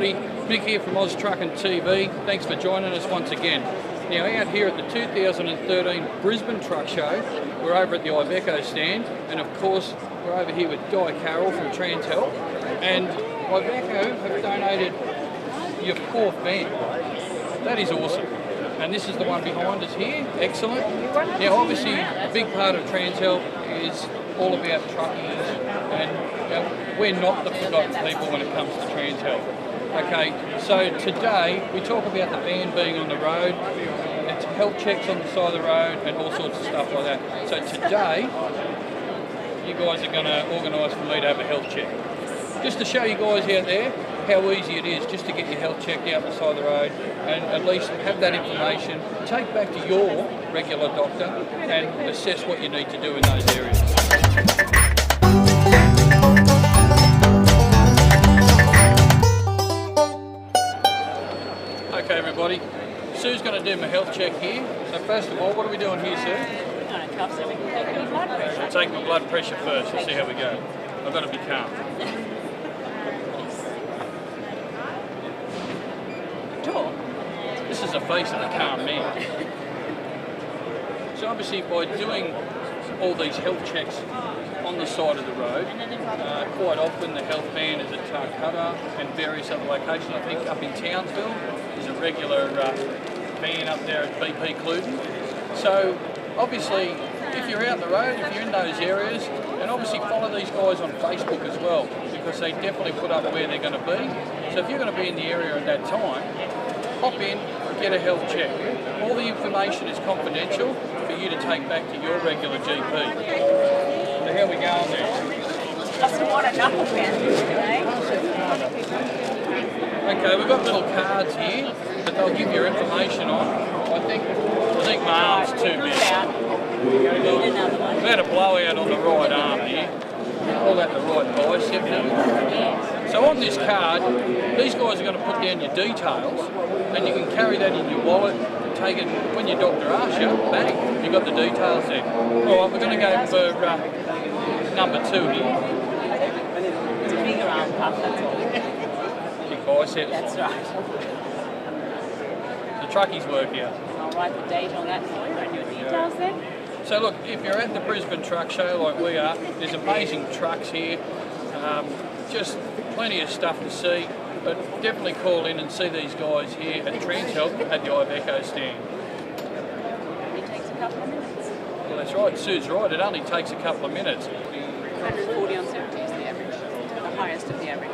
everybody, Mick here from Oztruckintv. Thanks for joining us once again. Now out here at the 2013 Brisbane Truck Show, we're over at the Iveco stand, and of course we're over here with Carrol from Transhelp, and Iveco have donated your 4th van. That is awesome. And this is the one behind us here, excellent. Now obviously a big part of Transhelp is all about truckies, and we're not the forgotten people when it comes to Transhelp. Okay, so today we talk about the van being on the road, it's health checks on the side of the road and all sorts of stuff like that. So today, you guys are going to organise for me to have a health check. Just to show you guys out there how easy it is just to get your health checked out the side of the road and at least have that information, take back to your regular doctor and assess what you need to do in those areas. Okay everybody, Sue's going to do my health check here. So first of all, what are we doing here, Sue? Cuffs so we can take your blood pressure. We'll take my blood pressure first, we'll see how we go. I've got to be calm. This is the face of a calm man. So obviously by doing all these health checks on the side of the road, quite often the health van is at Calcutta and various other locations. I think up in Townsville there's a regular van up there at BP Cluden. So obviously if you're out the road, if you're in those areas, and obviously follow these guys on Facebook as well, because they definitely put up where they're going to be. So if you're going to be in the area at that time, hop in, get a health check. All the information is confidential for you to take back to your regular GP. So how we going there? That's what enough about Okay, we've got little cards here that they'll give your information on. I think my arm's too big. We've had a blowout on the right arm here. Call that the right bicep. So on this card, these guys are going to put down your details, and you can carry that in your wallet, take it when your doctor asks you, bang, you've got the details there. Alright, we're going to go for number 2 here. It's a bigger arm puff, that's all. Big biceps. That's right. The truckies work here. I'll write the date on that for you and your details then. So look, if you're at the Brisbane Truck Show like we are, there's amazing trucks here, just plenty of stuff to see, but definitely call in and see these guys here at Transhelp at the Iveco stand. It takes a couple of minutes. Well that's right, Sue's right, it only takes a couple of minutes. 140 on 70 is the average, the highest of the average.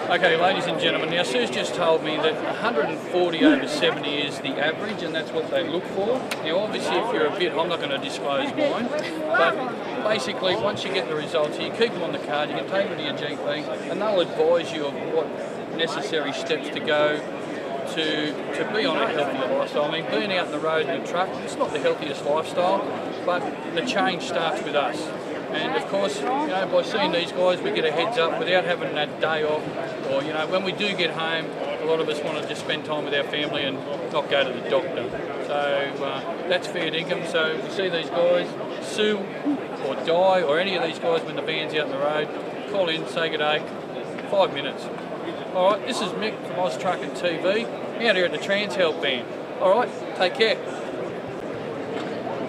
Okay, ladies and gentlemen, now Sue's just told me that 140 over 70 is the average, and that's what they look for. Now obviously if you're a bit, I'm not going to disclose mine, but basically once you get the results, you keep them on the card, you can take them to your GP, and they'll advise you of what necessary steps to go to be on a healthier lifestyle. I mean, being out in the road in a truck, it's not the healthiest lifestyle, but the change starts with us. And of course, by seeing these guys, we get a heads up without having that day off, or when we do get home, a lot of us want to just spend time with our family and not go to the doctor. So that's fair dinkum. So we see these guys, Sue or Di or any of these guys when the van's out on the road, call in, say good day, 5 minutes. Alright, this is Mick from Oztruckintv, out here at the Trans-Help van. Alright, take care.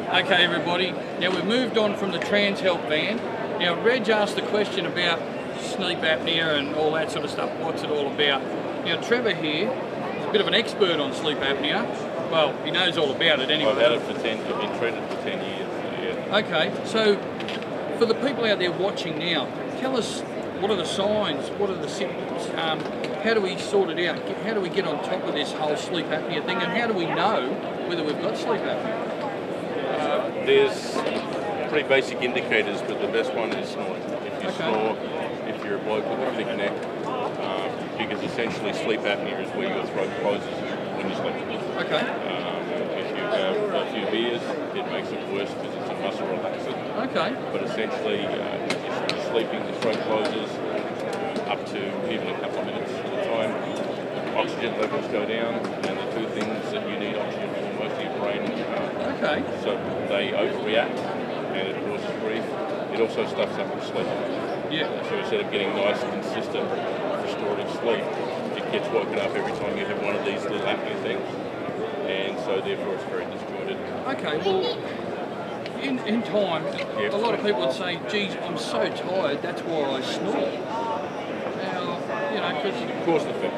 Okay everybody, now we've moved on from the Trans-Help van. Now Reg asked the question about sleep apnea and all that sort of stuff, what's it all about. Now Trevor here is a bit of an expert on sleep apnea. Well, he knows all about it anyway. I've had it for 10, I've been treated for 10 years. Yeah. Okay, so for the people out there watching now, tell us what are the signs, what are the symptoms, how do we sort it out, how do we get on top of this whole sleep apnea thing, and how do we know whether we've got sleep apnea? There's pretty basic indicators, but the best one is snoring. If you snore, if you're a bloke with a thick neck, because essentially sleep apnea is where your throat closes when you sleep. Okay. If you have a few beers, it makes it worse because it's a muscle relaxant. Okay. But essentially, if you're sleeping, the throat closes up to even a couple of minutes at a time. Oxygen levels go down, and the two things that you need oxygen for most of your brain. Okay. So they overreact, and it causes grief. It also stuffs up with sleep. Yeah. So instead of getting nice, consistent, restorative sleep, it gets woken up every time you have one of these little apnea things, and so therefore it's very disjointed. Okay, well, in time, a lot of people would say, geez, I'm so tired, that's why I snore. Now, you know, because... Of course, the effect.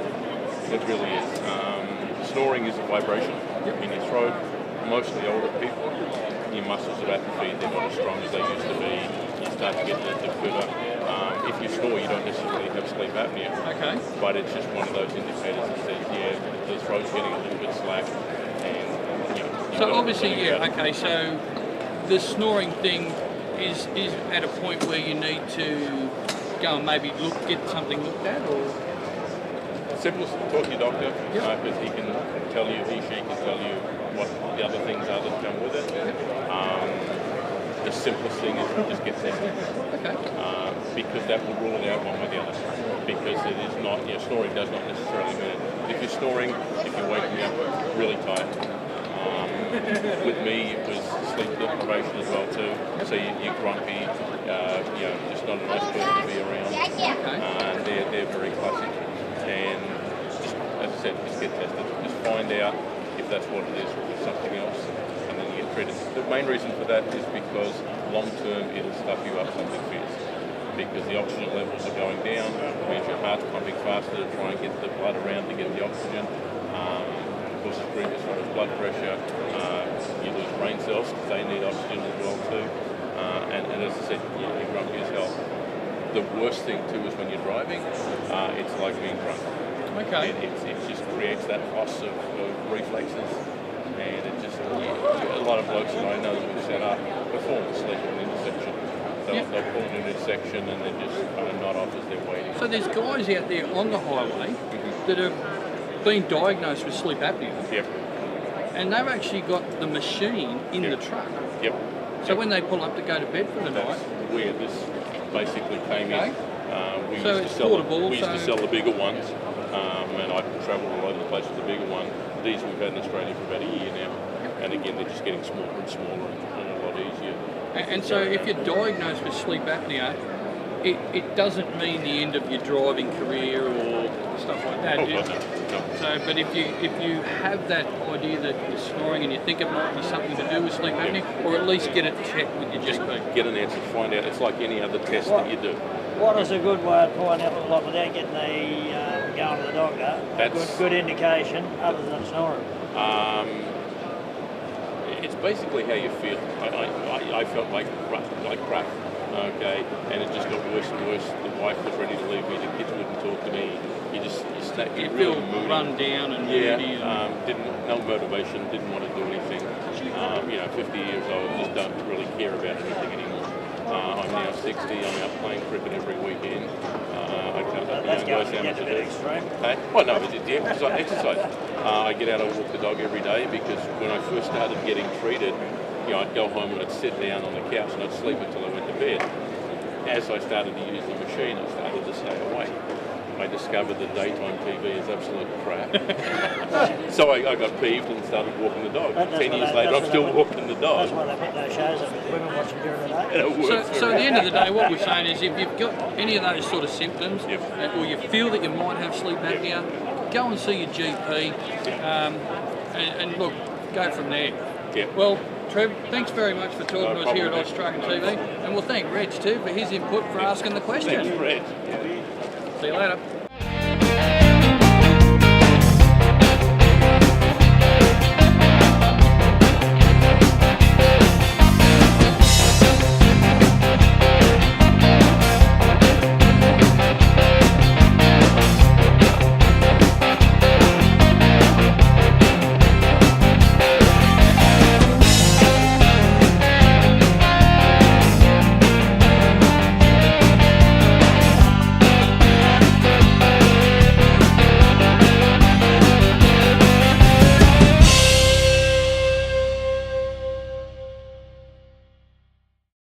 It really is. Snoring is a vibration in your throat. Mostly older people, your muscles are atrophied, they're not as strong as they used to be. You start to get the quiver. If you snore, you don't necessarily have sleep apnea. Okay. But it's just one of those indicators that says, yeah, the throat's getting a little bit slack. And, you know, so obviously, yeah, okay, so the snoring thing is at a point where you need to go and maybe get something looked at, or? Simplest, talk to your doctor, because he can tell you, she can tell you what the other things are that come with it. The simplest thing is just get tested. Okay. Because that will rule it out one way or the other. Because it is not, snoring does not necessarily mean it. If you're snoring, if you're waking up really tired. With me, it was sleep deprivation as well too. So you're grumpy, just not a nice person to be around. They're very classic. And just, as I said, just get tested. Just find out if that's what it is or if it's something else, and then you get treated. The main reason for that is because long term it'll stuff you up something fierce. Because the oxygen levels are going down, it means your heart's pumping faster to try and get the blood around to get the oxygen. Of course, it's grievous as far as blood pressure. You lose brain cells because they need oxygen as well too. And as I said, you're grumpy as hell. The worst thing too is when you're driving, it's like being drunk. Okay. It just creates that loss of reflexes, and it just, a lot of blokes that I know that we've set up perform asleep at an intersection. They'll pull an intersection and then just kind of nod off as they're waiting. So there's guys out there on the highway that have been diagnosed with sleep apnea. Yep. And they've actually got the machine in the truck. Yep. So when they pull up to go to bed for the night... Where this basically came in. We so used it's to sell portable. We used to sell the bigger ones, and I travel all over the place with the bigger one. These we've had in Australia for about a year now, and again they're just getting smaller and smaller and a lot easier. And so if you're diagnosed with sleep apnea, it doesn't mean the end of your driving career or stuff like that. No. So, but if you have that idea that you're snoring and you think it might be something to do with sleep apnea, or at least get it checked with your GP. Get an answer, find out. It's like any other test that you do. What is a good way of finding out, like without getting the going to the doctor? That's good indication other than snoring. It's basically how you feel. I felt like crap. Okay, and it just got worse and worse. The wife was ready to leave me. The kids wouldn't talk to me. You feel really moody. Run down and moody. No motivation. Didn't want to do anything. 50 years old. Just don't really care about anything anymore. I'm now 60. I'm out playing cricket every weekend. I come up That's and going go to get a bit extreme. Hey? Well, no, but because I exercise. I get out and walk the dog every day because when I first started getting treated, I'd go home and I'd sit down on the couch and I'd sleep until I went to bed. As I started to use the machine, I started to stay awake. I discovered that daytime TV is absolute crap. So I got peeved and started walking the dog. 10 years later, I'm still walking the dog. That's why they put those shows up with women watching during the day. So at the end of the day, what we're saying is if you've got any of those sort of symptoms, or you feel that you might have sleep apnea, go and see your GP, and look, go from there. Yep. Well, Trev, thanks very much for talking to us here at Oztruckintv, and we'll thank Reg too for his input for asking the question. Thank you, Reg. See you later.